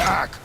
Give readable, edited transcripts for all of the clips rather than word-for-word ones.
Attack!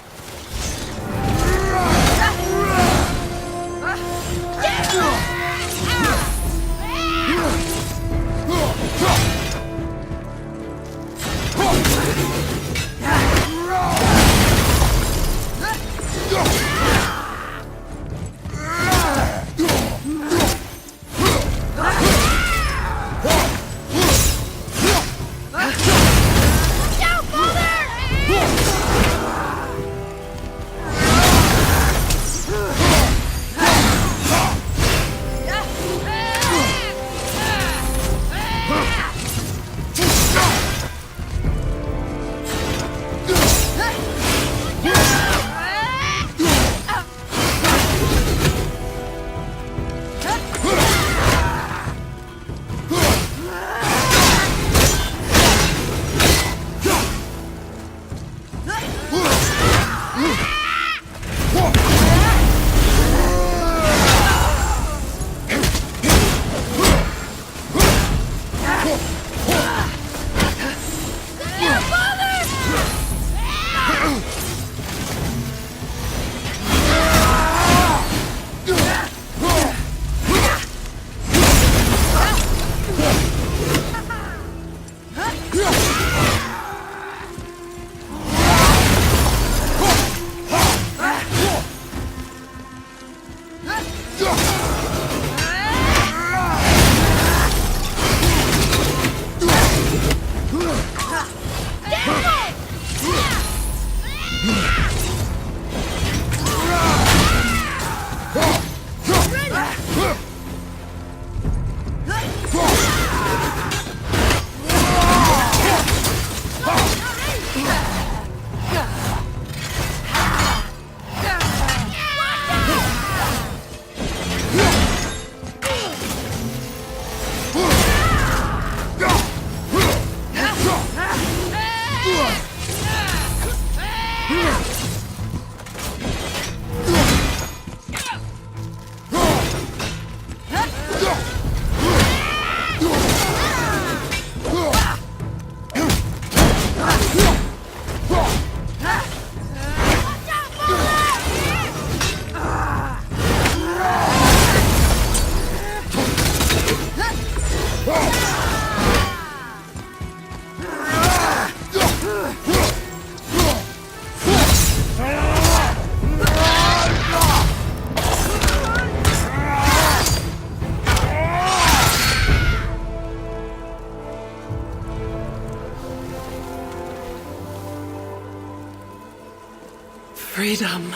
Freedom.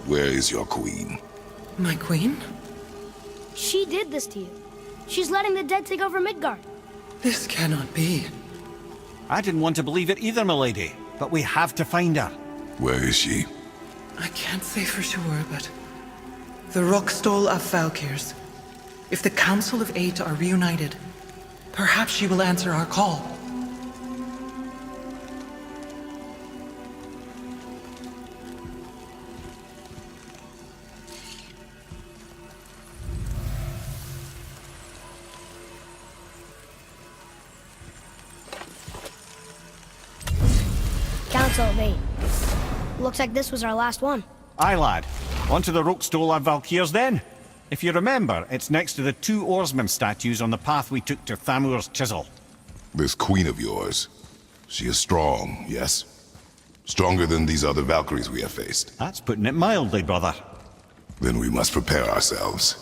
Where is your queen? My queen? She did this to you. She's letting the dead take over Midgard. This cannot be. I didn't want to believe it either, milady, but we have to find her. Where is she? I can't say for sure, but... The Rockstall of Valkyries. If the Council of Eight are reunited, perhaps she will answer our call. Council of Eight. Looks like this was our last one. Aye, lad. On to the Rookstall of Valkyries then. If you remember, it's next to the two oarsmen statues on the path we took to Thamur's chisel. This queen of yours. She is strong, yes? Stronger than these other Valkyries we have faced. That's putting it mildly, brother. Then we must prepare ourselves.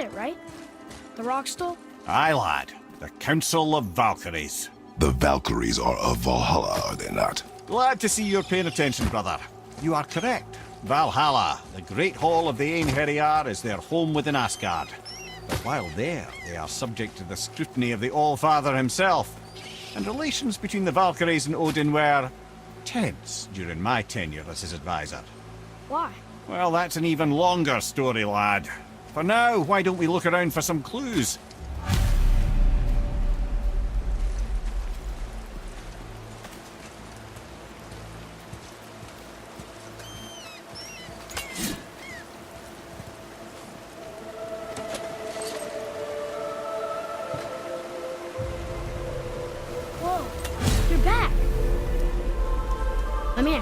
it, right? The rock stole? Aye, lad. The Council of Valkyries. The Valkyries are of Valhalla, are they not? Glad to see you're paying attention, brother. You are correct. Valhalla, the great hall of the Einherjar, is their home within Asgard. But while there, they are subject to the scrutiny of the All-Father himself. And relations between the Valkyries and Odin were tense during my tenure as his advisor. Why? Well, that's an even longer story, lad. For now, why don't we look around for some clues? Whoa, you're back. Mimir,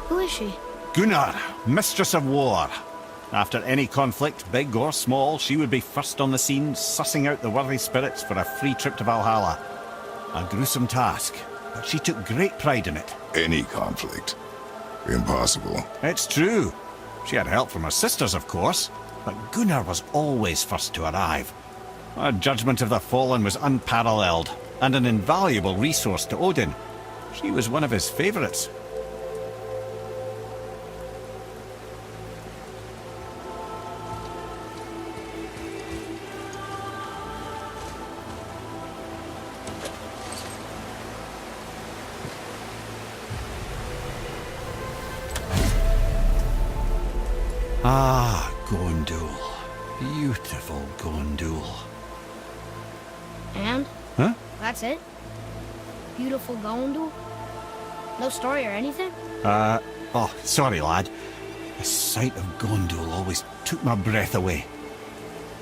who is she? Gunnar, Mistress of War. After any conflict, big or small, she would be first on the scene, sussing out the worthy spirits for a free trip to Valhalla. A gruesome task, but she took great pride in it. Any conflict. Impossible. It's true. She had help from her sisters, of course, but Gunnar was always first to arrive. Her judgment of the fallen was unparalleled, and an invaluable resource to Odin. She was one of his favourites. Ah, Gondul. Beautiful Gondul. And? Huh? That's it? Beautiful Gondul? No story or anything? Oh, sorry, lad. The sight of Gondul always took my breath away.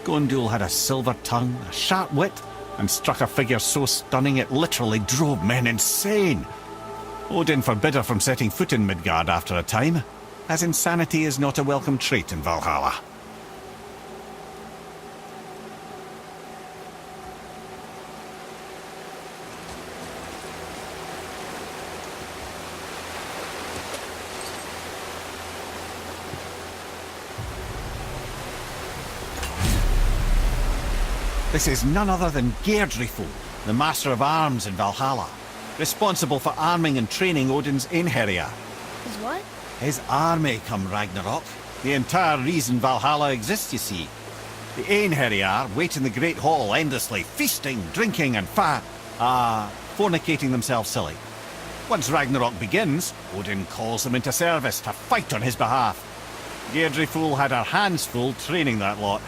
Gondul had a silver tongue, a sharp wit, and struck a figure so stunning it literally drove men insane. Odin forbid her from setting foot in Midgard after a time, as insanity is not a welcome trait in Valhalla. This is none other than Geirdriful, the Master of Arms in Valhalla, responsible for arming and training Odin's Einherjar. Is what? His army come Ragnarok. The entire reason Valhalla exists, you see. The Einherjar wait in the Great Hall endlessly, feasting, drinking, and fornicating themselves silly. Once Ragnarok begins, Odin calls them into service to fight on his behalf. Geirdriful had her hands full training that lot.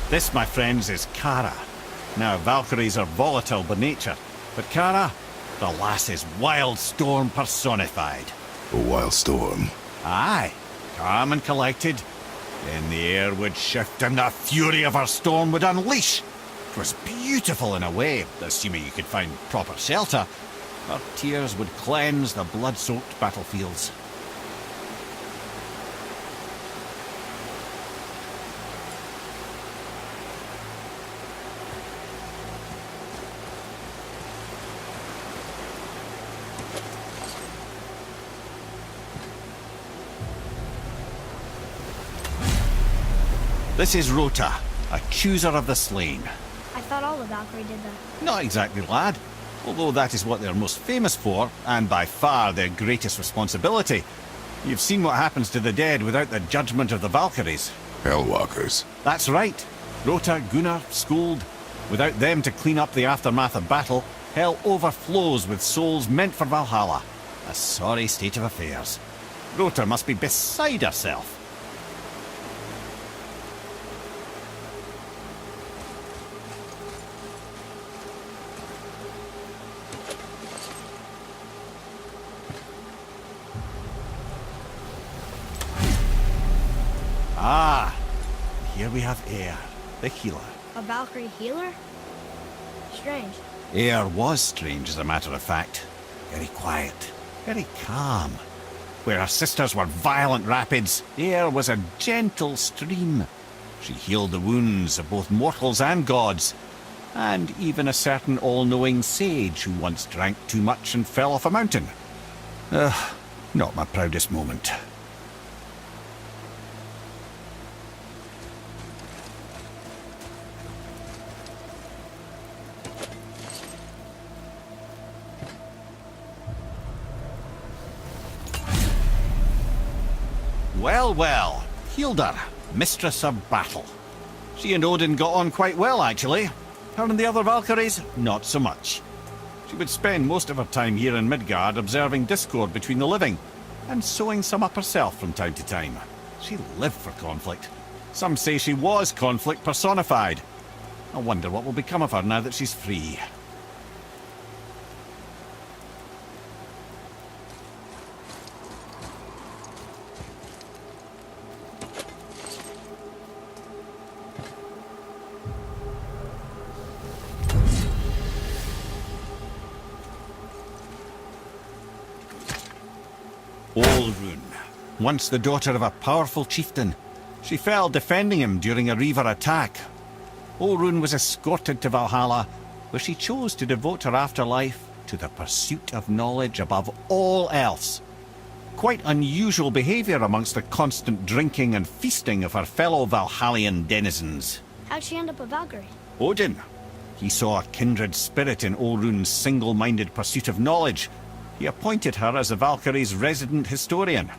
This, my friends, is Kara. Now, Valkyries are volatile by nature, but Kara, the lass is wild storm personified. A wild storm. Aye, calm and collected. Then the air would shift and the fury of her storm would unleash. It was beautiful in a way, assuming you could find proper shelter. Her tears would cleanse the blood-soaked battlefields. This is Rota, a chooser of the slain. I thought all the Valkyrie did that. Not exactly, lad. Although that is what they're most famous for, and by far their greatest responsibility. You've seen what happens to the dead without the judgment of the Valkyries. Hellwalkers. That's right. Rota, Gunnar, Skuld. Without them to clean up the aftermath of battle, hell overflows with souls meant for Valhalla. A sorry state of affairs. Rota must be beside herself. Ah, here we have Eir, the healer. A Valkyrie healer? Strange. Eir was strange, as a matter of fact. Very quiet, very calm. Where her sisters were violent rapids, there was a gentle stream. She healed the wounds of both mortals and gods, and even a certain all-knowing sage who once drank too much and fell off a mountain. Not my proudest moment. Well, well, Hilda, mistress of battle. She and Odin got on quite well, actually. Her and the other Valkyries, not so much. She would spend most of her time here in Midgard observing discord between the living, and sewing some up herself from time to time. She lived for conflict. Some say she was conflict personified. I wonder what will become of her now that she's free. Olrun, once the daughter of a powerful chieftain. She fell defending him during a Reaver attack. Olrun was escorted to Valhalla, where she chose to devote her afterlife to the pursuit of knowledge above all else. Quite unusual behaviour amongst the constant drinking and feasting of her fellow Valhallian denizens. How'd she end up a Valkyrie? Odin. He saw a kindred spirit in Olrun's single-minded pursuit of knowledge. He appointed her as the Valkyrie's resident historian.